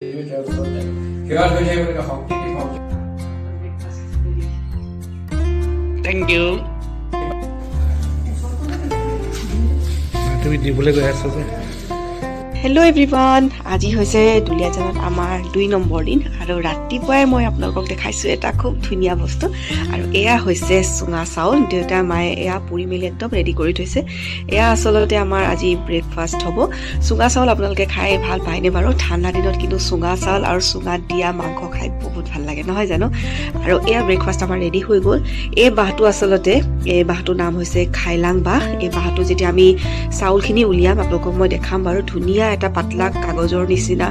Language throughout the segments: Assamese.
Thank you. তুমি দিবলৈ গৈ আছা যে Hello everyone, আজি হৈছে দুলিয়াজানত আমাৰ 2 নম্বৰ দিন আৰু ৰাতিপুৱাই মই আপোনালোকক দেখাইছো এটা খুব ধুনীয়া বস্তু আৰু এয়া হৈছে চুঙা চাউল দেউতা মায়ে এয়া পুৰি মেলি একদম ৰেডি কৰি থৈছে এয়া আসলতে আমাৰ আজি ব্ৰেকফাষ্ট হ'ব চুঙা চাউল আপোনালোকে খাই ভাল পায়নে বাৰু ঠাণ্ডা দিনত কিন্তু চুঙা চাউল আৰু চুঙাত দিয়া মাংস খাই বহুত ভাল লাগে নহয় জানো আৰু এয়া ব্ৰেকফাষ্ট আমাৰ ৰেডি হৈ গ'ল এই বাহটো আসলতে এই বাহটোৰ নাম হৈছে খাইলাং বাহ এই বাহটো যেতিয়া আমি চাউলখিনি উলিয়াম আপোনালোকক মই দেখাম বাৰু ধুনীয়া এটা পাতলা কাগজৰ নিচিনা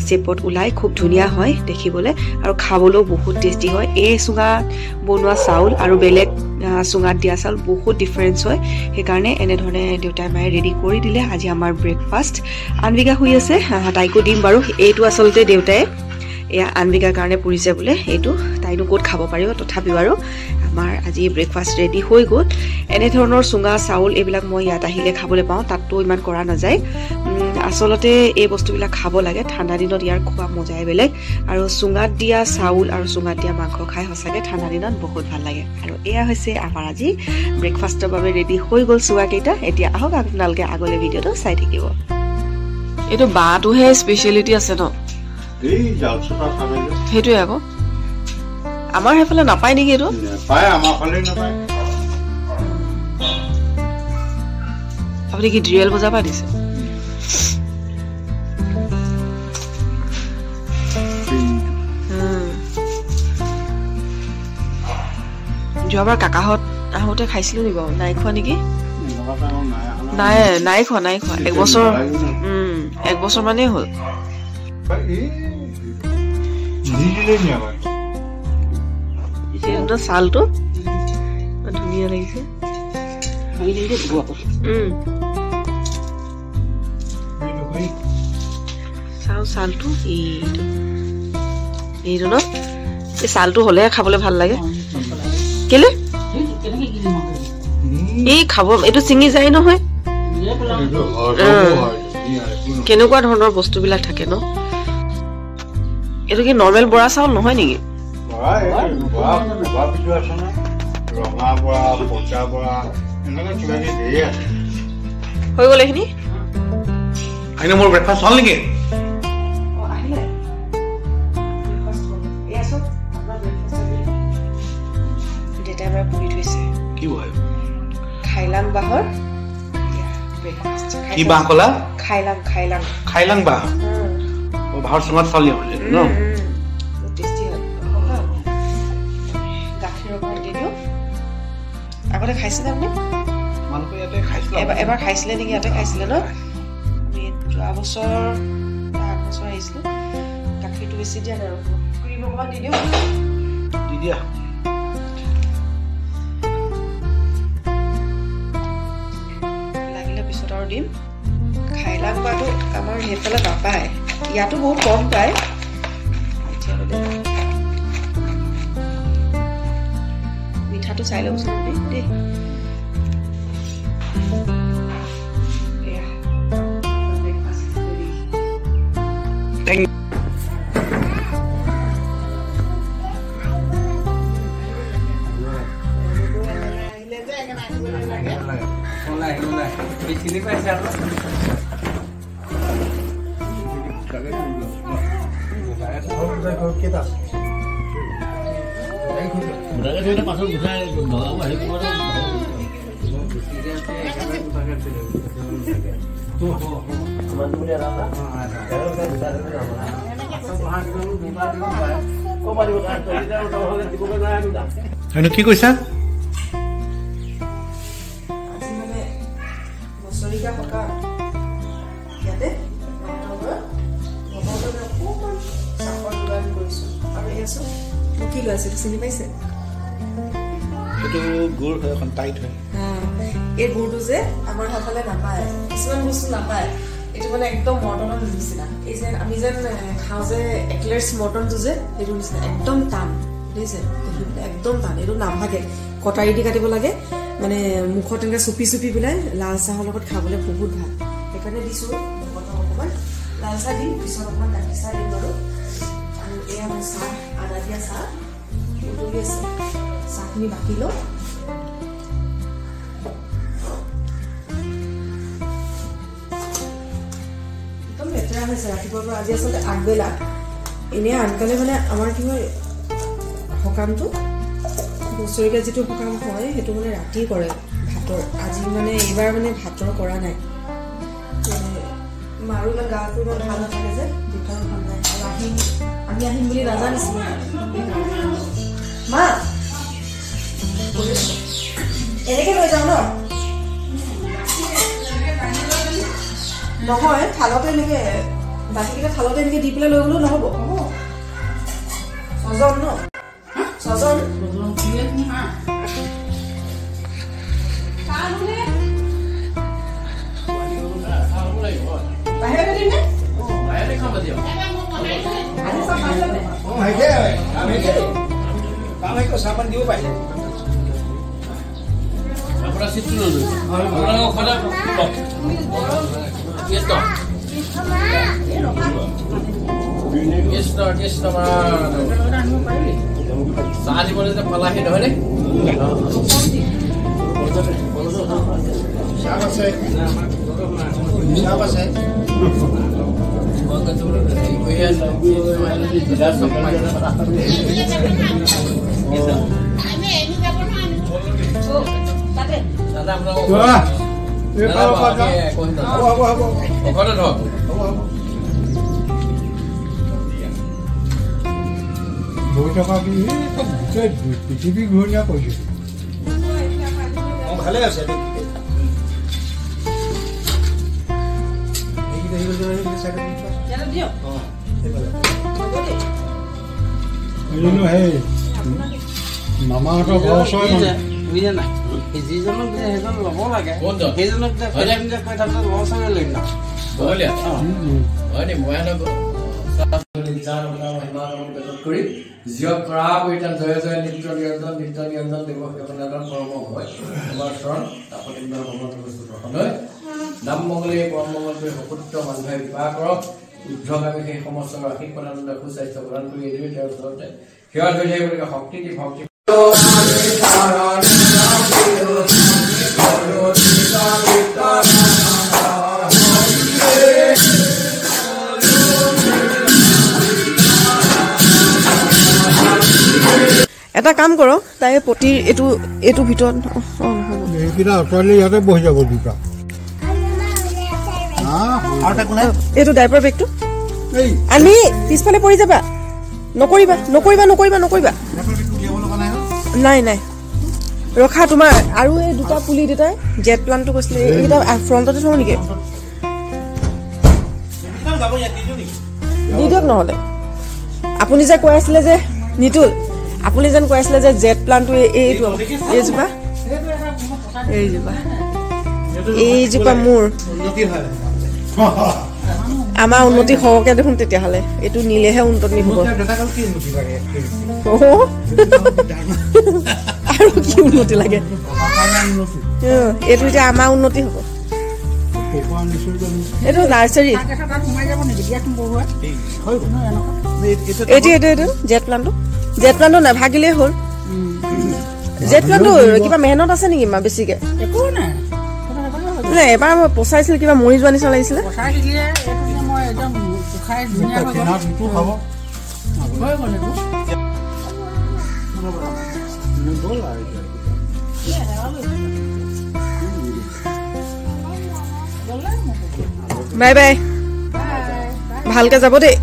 শেপত উলাই খুব ধুনীয়া হয় দেখিবলৈ আৰু খাবলৈও বহুত টেষ্টি হয় এই চুঙা বনোৱা চাউল আৰু বেলেগ চুঙাত দিয়া চাউল বহুত ডিফাৰেন্স হয় সেইকাৰণে এনে ধৰণে দেউতাই মায়ে ৰেডি কৰি দিলে আজি আমাৰ ব্ৰেকফাষ্ট আনবিকা হৈ আছে তাইকো দিম বাৰু এইটো আসলতে দেউতাই এয়া আনবিকাৰ কাৰণে পুৰিছে বোলে এইটো তাইনো ক'ত খাব পাৰিব তথাপিও আৰু আমাৰ আজি ব্ৰেকফাষ্ট ৰেডি হৈ গ'ল এনে ধৰণৰ চুঙা চাউল এইবিলাক মই ইয়াত আহিলে খাবলৈ পাওঁ তাততো ইমান কৰা নাযায় আসলতে এই বস্তুবিলাক খাব লাগে ঠাণ্ডা দিনত ইয়াৰ খোৱা মজাই বেলেগ আৰু চুঙাত দিয়া চাউল আৰু চুঙাত দিয়া মাংস খাই সঁচাকৈ ঠাণ্ডা দিনত বহুত ভাল লাগে আৰু এয়া হৈছে আমাৰ আজি ব্ৰেকফাষ্টৰ বাবে ৰেডি হৈ গ'ল চুঙাকেইটা এতিয়া আহক আপোনালোকে আগলৈ ভিডিঅ'টো চাই থাকিব এইটো বাটোহে স্পেচিয়েলিটি আছে ন সেইটোৱে আকৌ আমাৰ সেইফালে নাপায় নেকি এইটো আপুনি কি ড্ৰিয়েল বজাৰ পৰা দিছে যোৱাবাৰ কাকাহঁত আহোঁতে খাইছিলো নি বাৰু নাই খোৱা নেকি নাই খোৱা এক বছৰ মানেই হ'ল চালটো ধুনীয়া লাগিছে চালটো এইটো ন এই চালটো হলে খাবলৈ ভাল লাগে কেলে এই খাব এইটো চিঙি যায় নহয় কেনেকুৱা ধৰণৰ বস্তুবিলাক থাকে ন এইটো কি নৰ্মেল বৰা চাউল নহয় নেকি হৈ গ'ল এইখিনি মোৰ ব্ৰেকফাষ্ট হ'ল নেকি পুৰি থৈছে কি হয় খাইলাং বাহৰ কি বাহ কলা খাইলাং বাহ বাহৰ চুঙাত চাউল দিয়া হয় ন আগতে খাইছিলে আপুনি এবাৰ খাইছিলে নেকি ইয়াতে খাইছিলে ন আমি যোৱা বছৰ আহিছিলো গাখীৰটো বেছি দিয়া নাই ক্ৰীম অকণমান দি দিয়া লাগিলে পিছত আৰু দিম খাইলাং বাটো আমাৰ সেইফালে নাপায় ইয়াতো বহুত কম পায় মিঠাটো চাই ল'বচোন আপুনি দেই চিনি পাইছে আৰু কি কৈছা কি লৈ আছে চিনি পাইছে এইটো গুড় হয় এখন টাইট হয় এই গুড়টো যে আমাৰ সেইফালে নাপায় কিছুমান বস্তু নাপায় এইটো মানে একদম মটনৰ নিচিনা এই যে আমি যেন খাওঁ যে এক্লেয়াৰ্ছ মটনটো যে সেইটো নিচিনা একদম টান বুজিছে একদম টান এইটো নাভাগে কটাৰী দি কাটিব লাগে মানে মুখত এনেকৈ চুপি পেলাই লাল চাহৰ লগত খাবলৈ বহুত ভাল সেইকাৰণে দিছোঁ অকণমান লাল চাহ দিম পিছত অকণমান গাখীৰ চাহ দিম চাহ উতলি আছে চাহখিনি বাকি লওঁ একদম লেতেৰা হৈছে ৰাতিপুৱাৰ পৰা আজি আচলতে আগবেলা এনে আনকালে মানে আমাৰ কি হয় সকামটো বছৰীয়া যিটো সকাম হয় সেইটো মানে ৰাতি কৰে ভাতৰ আজি মানে এইবাৰ মানে ভাতৰ কৰা নাই মাৰো গাটো ইমান ভাল নাথাকে যে দেউতাৰো ভাল নাই আৰু আমি আহিম বুলি নাজানিছিলোঁ মা এনেকে লৈ যাওঁ ন নহয় থালতে এনেকে বাকীকেইটা থালতে এনেকে দি পেলাই লৈ গ'লেও নহ'ব ছজন ন ছজন বাহিৰতে দিম নে বাহিৰতে খাব দিয়ক চাহপান দিব পাৰিলে আপোনাৰ চিটটো লৈ চাহ দিবলৈ যে পালাহি নহয় নে চাহ আছে চাহ আছে পৃথিৱী ঘূৰণীয়া কৰিছে ভালে আছে মামাহঁতৰ ঘৰ ওচৰত বুজিছে নাই যিজনক যে সেইজন ল'ব লাগে সেইজনক যে কৈ থাকোঁতে ল'ব চাগে লৈ নাম কৰি জীয়ক কৰা পৰিত্ৰাণ জয় জয় নিত্য নিৰঞ্জন দেৱ সেৱনাদান কৰ্ম হয় আমাৰ চৰণ তাপতি হয় নাম মংগলে পৰম মংগল কৰি সপুত্ৰ মানুহে বিবাহ কৰক ঊৰ্ধ্বগামী সেই সমস্ত আশীষ প্ৰদান সুস্বাস্থ্য প্ৰদান কৰি এদিন তেওঁৰ ওচৰতে সেৱা ধৰি থাকিব শক্তি দি ভক্তি এটা কাম কৰক তাই পতিৰ এইটো ভিতৰত এইকেইটা আঁতৰালে ইয়াতে বহি যাব দুটা এইটো ডাইপাৰ বেগটো আনি পিছফালে পৰি যাবা নকৰিবা নাই নাই ৰখা তোমাৰ আৰু এই দুটা পুলি দুটাই জেট প্লান্টটো কৈছিলে এইকেইটা ফ্ৰণ্টতে থওঁ নেকি দি দিয়ক নহ'লে আপুনি যে কৈ আছিলে যে নিতুল আপুনি যেন কৈ আছিলে যে জেট প্লান্টটো এইজোপা মোৰ আমাৰ উন্নতি হওঁকে দেখোন তেতিয়াহ'লে এইটো নিলেহে উন্নতি হ'ব আৰু কি উন্নতি লাগে এইটো এতিয়া আমাৰ উন্নতি হ'ব এইটো নাৰ্চাৰী এইটো জেট প্লান্টটো নাভাগিলেই হ'ল জেট প্লান্টটো কিবা মেহনত আছে নেকি মা বেছিকে নাই এবাৰ মই পচাইছিলো কিবা মৰি যোৱা নিচিনা লাগিছিলে বাই বাই ভালকে যাব দেই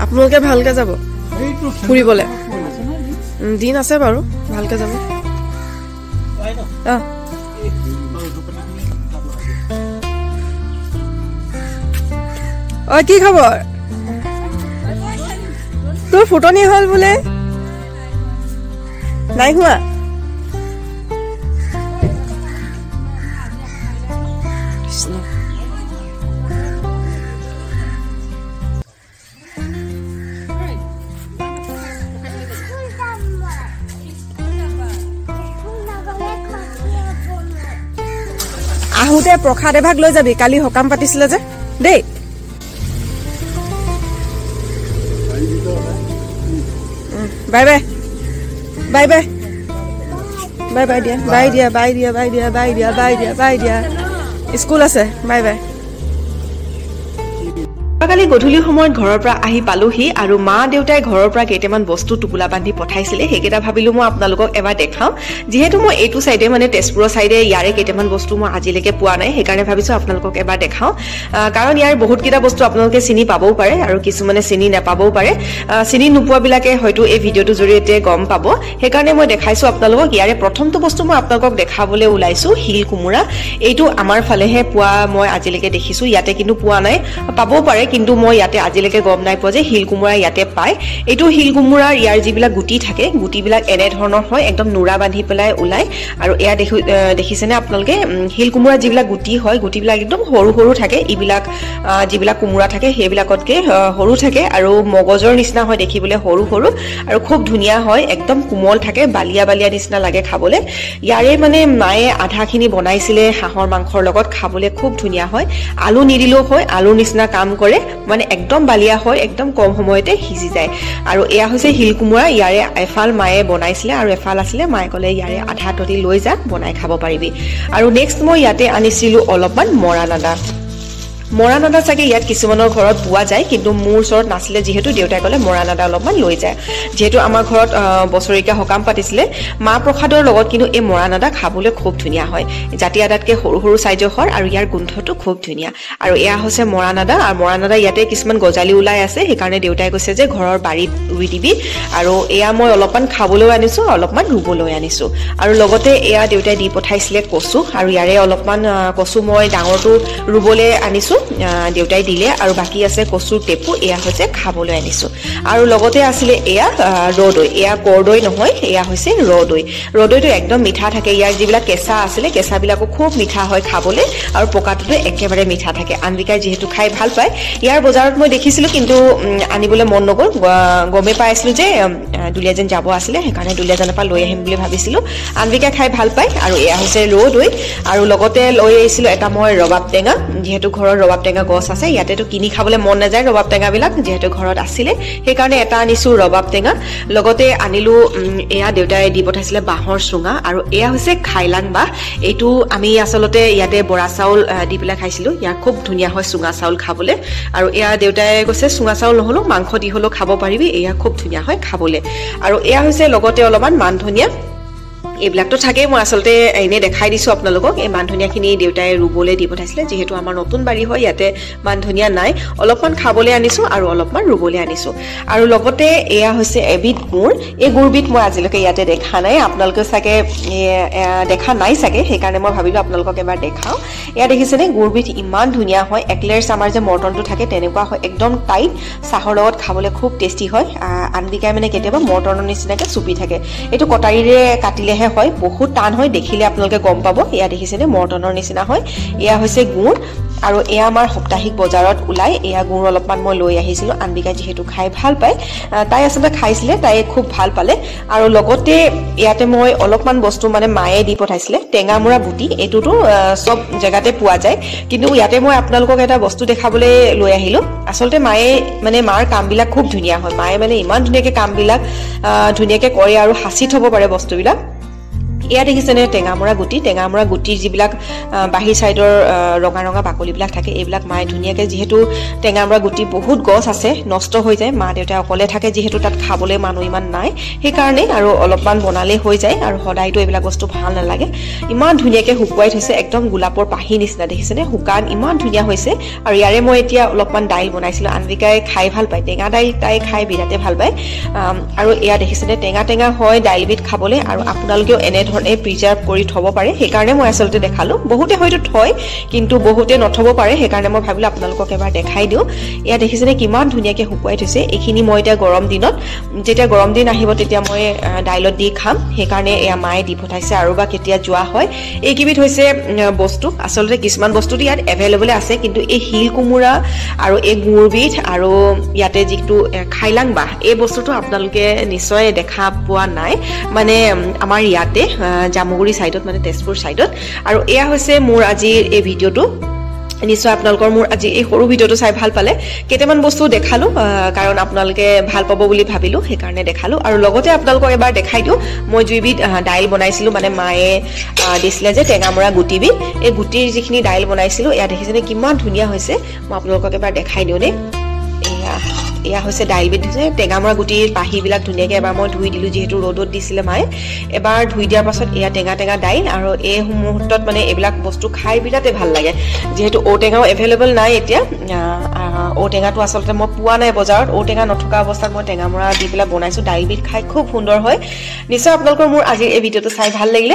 আপোনালোকে ভালকে যাব ফুৰিবলে দিন আছে বাৰু ভালকে যাব কি খবৰ তোৰ ফুটনি হল বোলে নাই হোৱা আহোঁতে প্ৰসাদ এভাগ লৈ যাবি কালি সকাম পাতিছিলে যে দেই bye bye bye bye bye bye দিয়া বাই দিয়া বাই দিয়া বাই দিয়া বাই দিয়া বাই দিয়া বাই দিয়া স্কুল আছে বাই বাই কালি গধূলি সময়ত ঘৰৰ পৰা আহি পালোহি আৰু মা দেউতাই ঘৰৰ পৰা কেইটামান বস্তু টুকুলা বান্ধি পঠাইছিলে সেইকেইটা ভাবিলো মই আপোনালোকক এবাৰ দেখাওঁ যিহেতু মই এইটো চাইডে মানে তেজপুৰৰ চাইডে ইয়াৰে কেইটামান বস্তু মই আজিলৈকে পোৱা নাই সেইকাৰণে ভাবিছো আপোনালোকক এবাৰ দেখাওঁ কাৰণ ইয়াৰ বহুতকেইটা বস্তু আপোনালোকে চিনি পাবও পাৰে আৰু কিছুমানে চিনি নাপাবও পাৰে চিনি নোপোৱাবিলাকে হয়তো এই ভিডিঅ'টোৰ জৰিয়তে গম পাব সেইকাৰণে মই দেখাইছো আপোনালোকক ইয়াৰে প্ৰথমটো বস্তু মই আপোনালোকক দেখাবলৈ ওলাইছো হিল কোমোৰা এইটো আমাৰ ফালেহে পোৱা মই আজিলৈকে দেখিছো ইয়াতে কিন্তু পোৱা নাই পাবও পাৰে কিন্তু মই ইয়াতে আজিলৈকে গম নাই পোৱা যে হিল কোমোৰা ইয়াতে পায় এইটো হিল কোমোৰাৰ ইয়াৰ যিবিলাক গুটি থাকে গুটিবিলাক এনে ধৰণৰ হয় একদম নুৰা বান্ধি পেলাই ওলাই আৰু এয়া দেখিছেনে আপোনালোকে হিল কোমোৰা যিবিলাক গুটি হয় গুটিবিলাক একদম সৰু সৰু থাকে এইবিলাক যিবিলাক কোমোৰা থাকে সেইবিলাকতকে সৰু থাকে আৰু মগজৰ নিচিনা হয় দেখিবলৈ সৰু সৰু আৰু খুব ধুনীয়া হয় একদম কোমল থাকে বালিয়া বালিয়া নিচিনা লাগে খাবলৈ ইয়াৰে মানে মায়ে আধাখিনি বনাইছিলে হাঁহৰ মাংসৰ লগত খাবলৈ খুব ধুনীয়া হয় আলু নিদিলেও হয় আলুৰ নিচিনা কাম কৰে মানে একদম বালিয়া হয় একদম কম সময়তে সিজি যায় আৰু এয়া হৈছে হিল কোমোৰা ইয়াৰে এফাল মায়ে বনাইছিলে আৰু এফাল আছিলে মায়ে ক'লে ইয়াৰে আধা ততি লৈ যা বনাই খাব পাৰিবি আৰু নেক্সট মই ইয়াতে আনিছিলো অলপমান মৰা নাদা চাগে ইয়াত কিছুমানৰ ঘৰত পোৱা যায় কিন্তু মোৰ ওচৰত নাছিলে যিহেতু দেউতাই ক'লে মৰা নাদা অলপমান লৈ যায় যিহেতু আমাৰ ঘৰত বছৰীয়া সকাম পাতিছিলে মা প্ৰসাদৰ লগত কিন্তু এই মৰা নাদা খাবলৈ খুব ধুনীয়া হয় জাতি আদাতকৈ সৰু সৰু চাইজৰ হয় আৰু ইয়াৰ গোন্ধটো খুব ধুনীয়া আৰু এয়া হৈছে মৰা নাদা আৰু মৰা নাদা ইয়াতে কিছুমান গজালি ওলাই আছে সেইকাৰণে দেউতাই কৈছে যে ঘৰৰ বাৰীত ৰুই দিবি আৰু এয়া মই অলপমান খাবলৈ আনিছো অলপমান ৰুবলৈ আনিছো আৰু লগতে এয়া দেউতাই দি পঠাইছিলে কচু আৰু ইয়াৰে অলপমান কচু মই ডাঙৰটো ৰুবলৈ আনিছো দেউতাই দিলে আৰু বাকি আছে কচুৰ টেপু এয়া হৈছে খাবলৈ আনিছো আৰু লগতে আছিলে এয়া ৰদৈ এয়া কৰদৈ নহয় এয়া হৈছে ৰদৈটো একদম মিঠা থাকে ইয়াৰ যিবিলাক কেঁচা আছিলে কেঁচাবিলাকো খুব মিঠা হয় খাবলৈ আৰু পকাটোতো একেবাৰে মিঠা থাকে আনবিকাই যিহেতু খাই ভাল পায় ইয়াৰ বজাৰত মই দেখিছিলো কিন্তু আনিবলৈ মন নগ'ল গমে পাইছিলো যে দুলীয়াজান যাব আছিলে সেইকাৰণে দুলীয়াজানৰ পৰা লৈ আহিম বুলি ভাবিছিলো আনবিকাই খাই ভাল পায় আৰু এয়া হৈছে ৰদৈ আৰু লগতে লৈ আহিছিলো এটা মই ৰবাব টেঙা যিহেতু ঘৰৰ ৰবাব টেঙা গছ আছে ইয়াতেতো কিনি খাবলৈ মন নাযায় ৰবাব টেঙাবিলাক যিহেতু ঘৰত আছিলে সেইকাৰণে এটা আনিছো ৰবাব টেঙা লগতে আনিলো এয়া দেউতাই দি পঠাইছিলে বাঁহৰ চুঙা আৰু এয়া হৈছে খাইলাং বাঁহ এইটো আমি আচলতে ইয়াতে বৰা চাউল দি পেলাই খাইছিলো ইয়াৰ খুব ধুনীয়া হয় চুঙা চাউল খাবলৈ আৰু এয়া দেউতাই কৈছে চুঙা চাউল নহ'লেও মাংস দি হ'লেও খাব পাৰিবি এয়া খুব ধুনীয়া হয় খাবলৈ আৰু এয়া হৈছে লগতে অলপমান মান ধনিয়া এইবিলাকতো থাকেই মই আচলতে এনে দেখাই দিছো আপোনালোকক এই মান ধনিয়াখিনি দেউতাই ৰুবলৈ দি পঠাইছিলে যিহেতু আমাৰ নতুন বাৰী হয় ইয়াতে মান ধনিয়া নাই অলপমান খাবলৈ আনিছো আৰু অলপমান ৰুবলৈ আনিছো আৰু লগতে এয়া হৈছে এবিধ গুড় এই গুড়বিধ মই আজিলৈকে ইয়াতে দেখা নাই আপোনালোকে চাগে দেখা নাই চাগে সেইকাৰণে মই ভাবিলো আপোনালোকক এবাৰ দেখাওঁ এয়া দেখিছেনে গুড়বিধ ইমান ধুনীয়া হয় একলেয়াৰ্ছ আমাৰ যে মৰ্টনটো থাকে তেনেকুৱা হয় একদম টাইট চাহৰ লগত খাবলৈ খুব টেষ্টি হয় আনবিকাই মানে কেতিয়াবা মৰ্টনৰ নিচিনাকৈ চুপি থাকে এইটো কটাৰীৰে কাটিলেহে হয় বহুত টান হয় দেখিলে আপোনালোকে গম পাব এয়া দেখিছেনে মৰ্টনৰ নিচিনা হয় এয়া হৈছে গুড় আৰু এয়া আমাৰ সাপ্তাহিক বজাৰত ওলাই এয়া গুড় অলপমান মই লৈ আহিছিলো আনবিকাই যিহেতু খাই ভাল পায় তাই আচলতে খাইছিলে তাই খুব ভাল পালে আৰু লগতে ইয়াতে মই অলপমান বস্তু মানে মায়ে দি পঠাইছিলে টেঙামৰা বুটি এইটোতো সব জেগাতে পোৱা যায় কিন্তু ইয়াতে মই আপোনালোকক এটা বস্তু দেখাবলৈ লৈ আহিলো আচলতে মায়ে মানে মাৰ কামবিলাক খুব ধুনীয়া হয় মায়ে মানে ইমান ধুনীয়াকৈ কামবিলাক ধুনীয়াকৈ কৰে আৰু সাঁচি থ'ব পাৰে বস্তুবিলাক এয়া দেখিছেনে টেঙামৰা গুটিৰ যিবিলাক বাহিৰ চাইডৰ ৰঙা ৰঙা বাকলিবিলাক থাকে এইবিলাক মায়ে ধুনীয়াকৈ যিহেতু টেঙামৰা গুটি বহুত গছ আছে নষ্ট হৈ যায় মা দেউতাই অকলে থাকে যিহেতু তাত খাবলৈ মানুহ ইমান নাই সেইকাৰণে আৰু অলপমান বনালে হৈ যায় আৰু সদায়তো এইবিলাক বস্তু ভাল নালাগে ইমান ধুনীয়াকৈ শুকুৱাই থৈছে একদম গোলাপৰ পাহি নিচিনা দেখিছেনে শুকান ইমান ধুনীয়া হৈছে আৰু ইয়াৰে মই এতিয়া অলপমান দাইল বনাইছিলোঁ আনবিকাই খাই ভাল পায় টেঙা দাইল তাই খাই বিৰাটে ভাল পায় আৰু এয়া দেখিছেনে টেঙা হয় দাইলবিধ খাবলৈ আৰু আপোনালোকেও এনেধৰণে প্ৰিজাৰ্ভ কৰি থ'ব পাৰে সেইকাৰণে মই আচলতে দেখালোঁ বহুতে হয়তো থয় কিন্তু বহুতে নথ'ব পাৰে সেইকাৰণে মই ভাবিলোঁ আপোনালোকক এবাৰ দেখাই দিওঁ এয়া দেখিছেনে কিমান ধুনীয়াকৈ শুকুৱাই থৈছে এইখিনি মই এতিয়া গৰম দিনত যেতিয়া গৰম দিন আহিব তেতিয়া মই দাইলত দি খাম সেইকাৰণে এয়া মায়ে দি পঠাইছে আৰু বা কেতিয়া যোৱা হয় এইকেইবিধ হৈছে বস্তু আচলতে কিছুমান বস্তুটো ইয়াত এভেইলেবল আছে কিন্তু এই হিল কোমোৰা আৰু এই গুড়বিধ আৰু ইয়াতে যিটো খাইলাং বাঁহ এই বস্তুটো আপোনালোকে নিশ্চয় দেখা পোৱা নাই মানে আমাৰ ইয়াতে জামুগুৰি সাইডত মানে তেজপুৰ সাইডত আৰু এয়া হৈছে মোৰ আজিৰ এই ভিডিঅ'টো নিশ্চয় আপোনালোকৰ মোৰ আজি এই সৰু ভিডিঅ'টো চাই ভাল পালে কেইটামান বস্তু দেখালো কাৰণ আপোনালোকে ভাল পাব বুলি ভাবিলো সেইকাৰণে দেখালো আৰু লগতে আপোনালোকক এবাৰ দেখাই দিওঁ মই জুইবিধ দাইল বনাইছিলো মানে মায়ে দিছিলে যে টেঙামৰা গুটিবিধ এই গুটিৰ যিখিনি দাইল বনাইছিলো এয়া দেখিছেনে কিমান ধুনীয়া হৈছে মই আপোনালোকক এবাৰ দেখাই দিওঁ দেই এয়া হৈছে দাইলবিধ হৈছে টেঙামৰা গুটিৰ পাহিবিলাক ধুনীয়াকৈ এবাৰ মই ধুই দিলোঁ যিহেতু ৰ'দত দিছিলে মায়ে এবাৰ ধুই দিয়াৰ পাছত এয়া টেঙা টেঙা দাইল আৰু এই মুহূৰ্তত মানে এইবিলাক বস্তু খাই বিৰাটেই ভাল লাগে যিহেতু ঔটেঙাও এভেইলেবল নাই এতিয়া ঔটেঙাটো আচলতে মই পোৱা নাই বজাৰত ঔটেঙা নথকা অৱস্থাত মই টেঙামৰা দি পেলাই বনাইছোঁ দাইলবিধ খাই খুব সুন্দৰ হয় নিশ্চয় আপোনালোকৰ মোৰ আজিৰ এই ভিডিঅ'টো চাই ভাল লাগিলে